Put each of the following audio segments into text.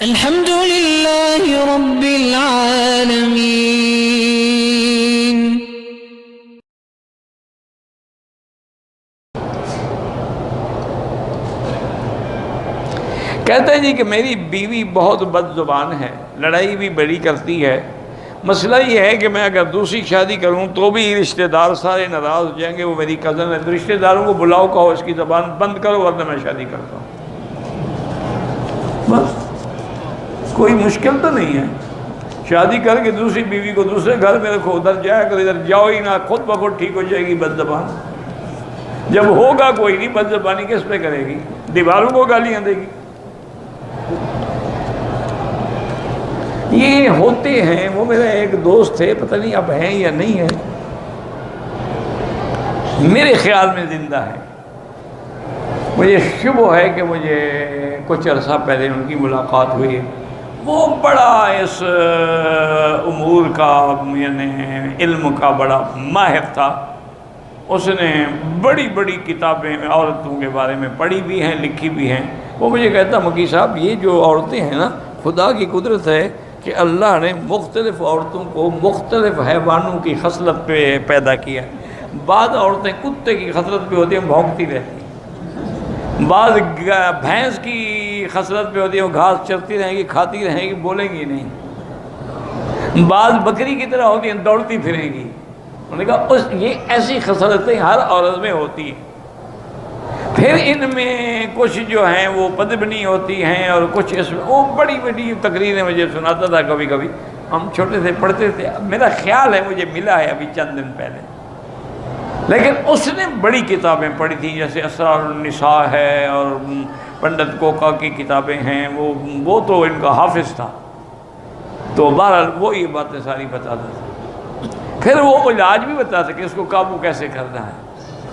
الحمد لله رب العالمين. کہتے ہیں جی کہ میری بیوی بہت بد زبان ہے، لڑائی بھی بڑی کرتی ہے۔ مسئلہ یہ ہے کہ میں اگر دوسری شادی کروں تو بھی رشتہ دار سارے ناراض ہو جائیں گے، وہ میری کزن ہے، تو رشتہ داروں کو بلاؤ، کہو اس کی زبان بند کرو ورنہ میں شادی کرتا ہوں۔ بس کوئی مشکل تو نہیں ہے، شادی کر کے دوسری بیوی کو دوسرے گھر میں رکھو، ادھر جایا کرو، ادھر جاؤ ہی نہ، خود بخود ٹھیک ہو جائے گی بد زبان۔ جب ہوگا کوئی نہیں، بد زبانی کس پہ کرے گی؟ دیواروں کو گالیاں دے گی۔ یہ ہوتے ہیں، وہ میرا ایک دوست تھے، پتہ نہیں اب ہیں یا نہیں ہیں، میرے خیال میں زندہ ہے، مجھے شبہ ہے کہ مجھے کچھ عرصہ پہلے ان کی ملاقات ہوئی ہے۔ وہ بڑا اس امور کا یعنی علم کا بڑا ماہر تھا، اس نے بڑی بڑی کتابیں عورتوں کے بارے میں پڑھی بھی ہیں، لکھی بھی ہیں۔ وہ مجھے کہتا مکی صاحب یہ جو عورتیں ہیں نا، خدا کی قدرت ہے کہ اللہ نے مختلف عورتوں کو مختلف حیوانوں کی خصلت پہ پیدا کیا ہے۔ بعض عورتیں کتے کی خصلت پہ ہوتی ہیں، بھونکتی رہتی ہیں، بعض بھینس کی خصلت پہ ہوتی ہے، وہ گھاس چرتی رہیں گی، کھاتی رہیں گی، بولیں گی نہیں، بعض بکری کی طرح ہوتی ہیں، دوڑتی پھریں گی۔ انہوں نے کہا یہ ایسی خصلتیں ہر عورت میں ہوتی ہیں، پھر ان میں کچھ جو ہیں وہ پدبنی ہوتی ہیں، اور کچھ اس میں وہ بڑی بڑی تقریریں مجھے سناتا تھا کبھی کبھی، ہم چھوٹے سے پڑھتے تھے۔ میرا خیال ہے مجھے ملا ہے ابھی چند دن پہلے، لیکن اس نے بڑی کتابیں پڑھی تھیں، جیسے اسرار النساء ہے اور پنڈت کوکا کی کتابیں ہیں، وہ تو ان کا حافظ تھا، تو بہرحال وہ یہ باتیں ساری بتاتا تھا۔ پھر وہ علاج بھی بتاتا کہ اس کو قابو کیسے کرنا ہے۔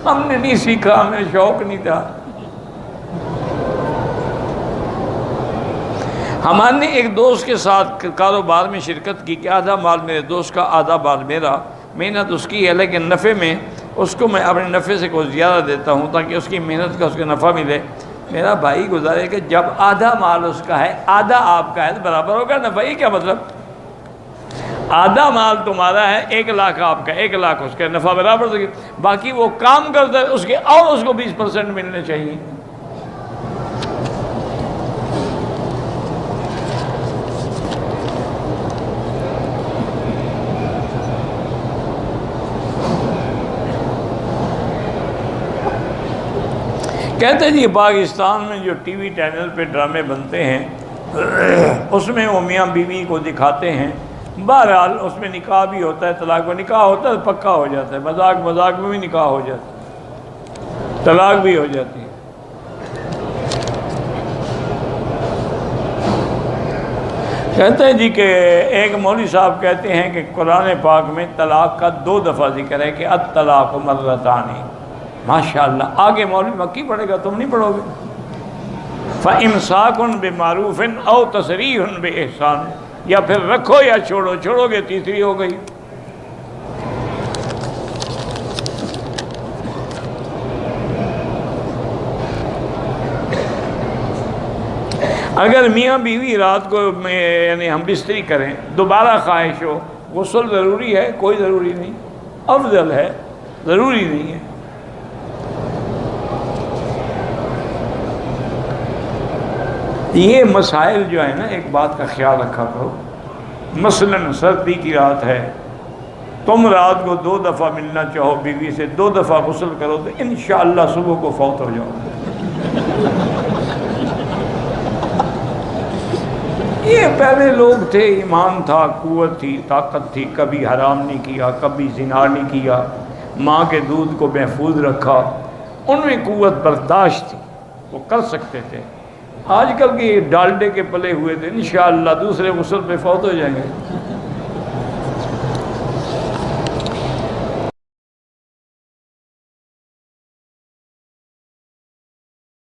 ہم نے نہیں سیکھا، ہمیں شوق نہیں تھا۔ ہمارے ایک دوست کے ساتھ کاروبار میں شرکت کی کہ آدھا مال میرے دوست کا، آدھا مال میرا، محنت اس کی ہے، لیکن نفع میں اس کو میں اپنے نفع سے کچھ زیادہ دیتا ہوں تاکہ اس کی محنت کا اس کا نفع ملے۔ میرا بھائی گزارے کہ جب آدھا مال اس کا ہے، آدھا آپ کا ہے، تو برابر ہوگا نفع ہی، کیا مطلب؟ آدھا مال تمہارا ہے، 1,00,000 آپ کا، 1,00,000 اس کا، نفع برابر ہوگی، باقی وہ کام کرتا ہے اس کے اور اس کو 20% ملنے چاہیے۔ کہتے ہیں جی پاکستان میں جو ٹی وی چینل پہ ڈرامے بنتے ہیں اس میں وہ میاں بیوی کو دکھاتے ہیں، بہرحال اس میں نکاح بھی ہوتا ہے، طلاق میں نکاح ہوتا ہے، پکا ہو جاتا ہے، مذاق مذاق میں بھی نکاح ہو جاتا ہے، طلاق بھی ہو جاتی ہے۔ کہتے ہیں جی کہ ایک مولوی صاحب کہتے ہیں کہ قرآن پاک میں طلاق کا 2 دفعہ ذکر ہے کہ الطلاق مرتان۔ ماشاءاللہ، آگے مولوی مکی پڑھے گا، تم نہیں پڑھو گے۔ فَإِمْسَاكٌ بِمَعْرُوفٍ أَوْ تَسْرِيحٌ بِإِحْسَانٍ، یا پھر رکھو یا چھوڑو، چھوڑو گے تیسری ہو گئی۔ اگر میاں بیوی رات کو یعنی ہم بستری کریں، دوبارہ خواہش ہو، غسل ضروری ہے؟ کوئی ضروری نہیں، افضل ہے، ضروری نہیں ہے۔ یہ مسائل جو ہے نا، ایک بات کا خیال رکھا کرو، مثلا سردی کی رات ہے، تم رات کو 2 دفعہ ملنا چاہو بیوی سے، 2 دفعہ غسل کرو تو انشاءاللہ صبح کو فوت ہو جاؤ۔ یہ پہلے لوگ تھے، ایمان تھا، قوت تھی، طاقت تھی، کبھی حرام نہیں کیا، کبھی زنا نہیں کیا، ماں کے دودھ کو محفوظ رکھا، ان میں قوت برداشت تھی، وہ کر سکتے تھے۔ آج کل کے ڈالڈے کے پلے ہوئے تھے، انشاءاللہ دوسرے غسل پہ فوت ہو جائیں گے۔